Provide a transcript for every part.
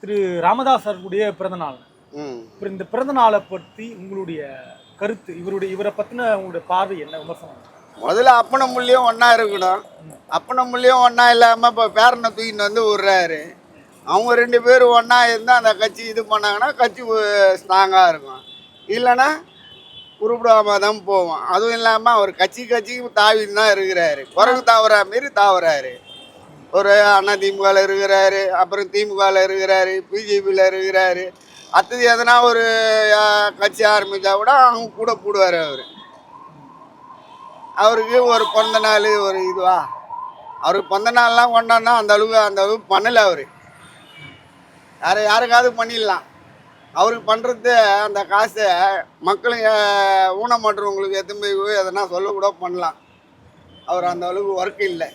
திரு ராமதாஸ் அவர்களுடைய பிறந்தநாள். அப்புறம் இந்த பிறந்த நாளை பற்றி உங்களுடைய கருத்து, இவரை பற்றின உங்களுடைய பார்வை என்ன, விமர்சனம்? முதல்ல அப்பனும் முள்ளியும் ஒன்றா இருக்கணும். அப்பனும் முள்ளியும் ஒன்றா இல்லாமல் இப்போ பேரனை தூக்கிட்டு வந்து விட்றாரு. அவங்க ரெண்டு பேரும் ஒன்றா இருந்தால் அந்த கட்சி இது பண்ணாங்கன்னா கட்சி ஸ்ட்ராங்காக இருக்கும். இல்லைன்னா உருப்பிடாமல் தான் போவோம். அதுவும் இல்லாமல் அவர் கட்சிக்கு தாவின்னு தான் இருக்கிறாரு. குரங்கு தாவறா மாரி தாவறாரு. ஒரு அண்ணா திமுகவில் இருக்கிறாரு, அப்புறம் திமுகவில் இருக்கிறாரு, பிஜேபியில் இருக்கிறாரு. அடுத்தது எதனா ஒரு கட்சி ஆரம்பித்தா கூட அவங்க கூட போடுவார் அவர். அவருக்கு ஒரு பிறந்த நாள் ஒரு இதுவா, அவருக்கு பிறந்த நாள்லாம் கொண்டாடினா அந்த அளவுக்கு பண்ணலை அவர். யாருக்காவது பண்ணிடலாம். அவருக்கு பண்ணுறது அந்த காசை மக்களுக்கு ஊனமாட்டுறவங்களுக்கு எத்தனை போய் எதனா சொல்லக்கூட பண்ணலாம். அவர் அந்த அளவுக்கு ஒர்க் இல்லை.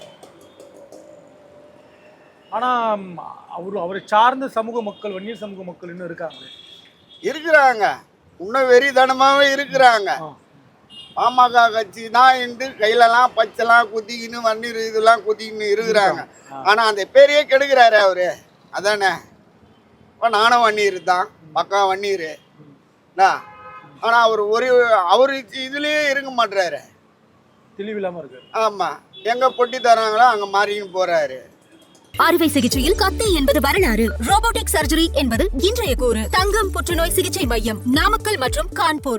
ஆனால் அவரை சார்ந்த சமூக மக்கள், வன்னியர் சமூக மக்கள் இன்னும் இருக்கிறாங்க. இன்னும் வெறித்தனமாகவே இருக்கிறாங்க. பாமக கட்சி தான் என்று கையிலலாம் பச்சைலாம் குத்திக்கின்னு வன்னீர் இதெல்லாம் குத்திக்கின்னு இருக்கிறாங்க. ஆனால் அந்த பேரையே கெடுக்கிறாரு அவரு. அதானே இப்போ நானும் வன்னீர் தான், பக்கா வன்னீர். ஆனால் அவர் இதுலேயே இருக்க மாட்டுறாரு, தெளிவில்லாமல் இருக்காரு. ஆமாம், எங்கே பொட்டி தராங்களோ அங்கே மாறின்னு போகிறாரு. அறுவை சிகிச்சையில் கத்தி என்பது வரலாறு, ரோபோட்டிக் சர்ஜரி என்பது இன்றைய கூறு. தங்கம் புற்றுநோய் சிகிச்சை மையம், நாமக்கல் மற்றும் கான்பூர்.